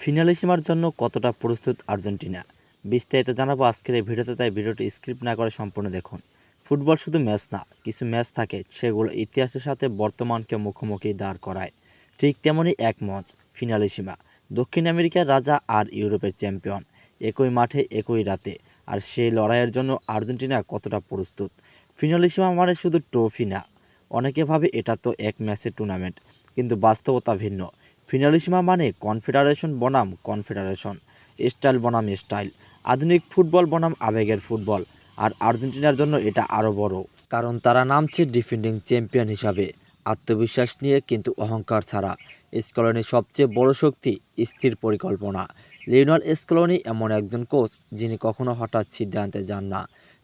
Finale সীমার জন্য কতটা প্রস্তুত আর্জেন্টিনা? বিস্তারিত জানাবো আজকের এই ভিডিওতে, তাই ভিডিওটি স্কিপ না করে সম্পূর্ণ দেখুন। ফুটবল শুধু ম্যাচ না, কিছু ম্যাচ থাকে সেগুলো ইতিহাসের সাথে বর্তমানকে মুখোমুখি দাঁড় করায়। ঠিক তেমনই এক মঞ্চ ফিনালে সীমা। দক্ষিণ আমেরিকার রাজা আর ইউরোপের চ্যাম্পিয়ন, একই মাঠে একই রাতে। আর সেই লড়াইয়ের জন্য আর্জেন্টিনা কতটা প্রস্তুত? ফিনালে সীমা মানে শুধু ট্রফি না। অনেকে ভাবে এটা তো এক ম্যাচের টুর্নামেন্ট, কিন্তু বাস্তবতা ভিন্ন। ফিনালিসিমা মানে কনফেডারেশন বনাম কনফেডারেশন, স্টাইল বনাম স্টাইল, আধুনিক ফুটবল বনাম আবেগের ফুটবল। আর আর্জেন্টিনার জন্য এটা আরও বড়, কারণ তারা নামছে ডিফেন্ডিং চ্যাম্পিয়ন হিসাবে, আত্মবিশ্বাস নিয়ে কিন্তু অহংকার ছাড়া। স্কলোনির সবচেয়ে বড় শক্তি স্থির পরিকল্পনা। লিওনেল স্কলোনি এমন একজন কোচ যিনি কখনো হঠাৎ সিদ্ধান্তে যান না।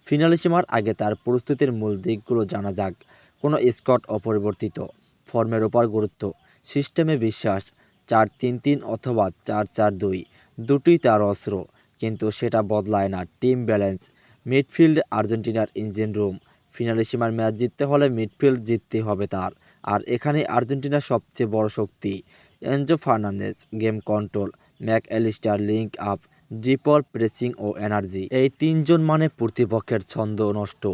ফিনালিসিমার আগে তার প্রস্তুতির মূল দিকগুলো জানা যাক। কোনো স্কট অপরিবর্তিত, ফর্মের ওপর গুরুত্ব, সিস্টেমে বিশ্বাস, 4-3-3 অথবা 4-4-2, দুটোই তার অস্ত্র। কিন্তু সেটা বদলায় না টিম ব্যালেন্স। মিডফিল্ড আর্জেন্টিনার ইঞ্জিন রুম। ফিনালিসিমার ম্যাচ জিততে হলে মিডফিল্ড জিততে হবে তার। আর এখানে আর্জেন্টিনার সবচেয়ে বড় শক্তি Enzo Fernandez, game control, Mac Allister link up, dribble pressing ও এনার্জি। এই তিনজন মানে প্রতিপক্ষের ছন্দ নষ্ট,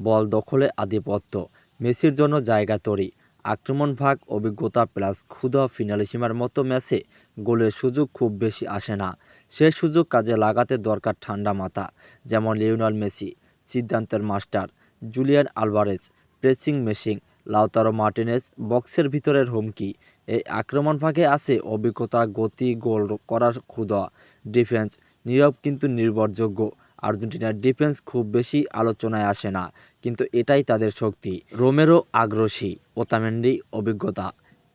বল দখলে আধিপত্য, মেসির জন্য জায়গা তৈরি, আক্রমণ ভাগ, অভিজ্ঞতা প্লাস ক্ষুধা। ফিনালিসিমার মতো ম্যাচে গোলের সুযোগ খুব বেশি আসে না। সে সুযোগ কাজে লাগাতে দরকার ঠান্ডা মাথা, যেমন লিওনেল মেসি, সিদ্ধান্তের master, Julian Alvarez, pressing machine, Lautaro Martinez, বক্সের ভিতরের হুমকি। এই আক্রমণ ভাগে আছে অভিজ্ঞতা, গতি, গোল করার ক্ষুধা। ডিফেন্স নীরব কিন্তু নির্ভরযোগ্য। আর্জেন্টিনার ডিফেন্স খুব বেশি আলোচনায় আসে না, কিন্তু এটাই তাদের শক্তি। রোমেরো আগ্রাসী, ওতামেন্ডি অভিজ্ঞতা,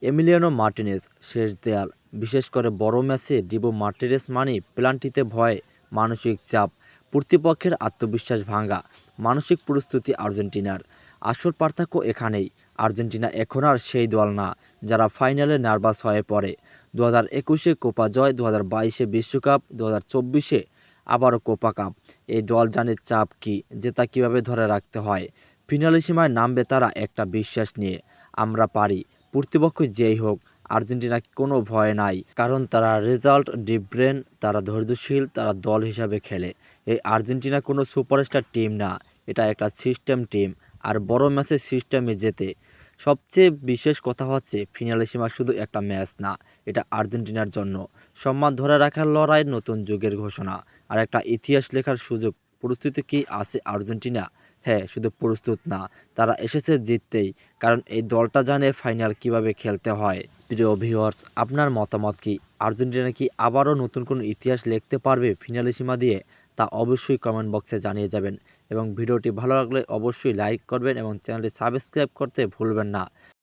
এমিলিয়ানো মার্টিনেজ শেষ দেয়াল। বিশেষ করে বড় ম্যাচে ডিবো মার্টিনেজ মানি পেনাল্টিতে ভয়, মানসিক চাপ, প্রতিপক্ষের আত্মবিশ্বাস ভাঙা। মানসিক প্রস্তুতি আর্জেন্টিনার আসল পার্থক্য এখানেই। আর্জেন্টিনা এখন আর সেই দল না যারা ফাইনালে নার্ভাস হয়ে পড়ে। 2021-এ কোপা জয়, 2022-এ বিশ্বকাপ, 2024-এ আবারও কোপা কাপ। এই দল জানে চাপ কী, জেতা কীভাবে ধরে রাখতে হয়। ফিনালিসীমায় নামবে তারা একটা বিশ্বাস নিয়ে, আমরা পারি, প্রতিপক্ষ যেই হোক। আর্জেন্টিনা কোনো ভয় নাই, কারণ তারা রেজাল্ট ডিব্রেন, তারা ধৈর্যশীল, তারা দল হিসাবে খেলে। এই আর্জেন্টিনা কোনো সুপারস্টার টিম না, এটা একটা সিস্টেম টিম। আর বড় ম্যাচে সিস্টেমে জেতে। সবচেয়ে বিশেষ কথা হচ্ছে ফিনালিসীমা শুধু একটা ম্যাচ না, এটা আর্জেন্টিনার জন্য সম্মান ধরে রাখার লড়াই, নতুন যুগের ঘোষণা, আর একটা ইতিহাস লেখার সুযোগ। প্রস্তুতি কি আছে আর্জেন্টিনা? হ্যাঁ, শুধু প্রস্তুত না, তারা এসেছে জিততেই, কারণ এই দলটা জানে ফাইনাল কিভাবে খেলতে হয়। প্রিয় ভিউয়ার্স, আপনার মতামত কি? আর্জেন্টিনা কি আবারও নতুন কোনো ইতিহাস লিখতে পারবে ফিনালিসীমা দিয়ে? তা অবশ্যই কমেন্ট বক্সে জানিয়ে যাবেন। এবং ভিডিওটি ভালো লাগলে অবশ্যই লাইক করবেন এবং চ্যানেলটি সাবস্ক্রাইব করতে ভুলবেন না।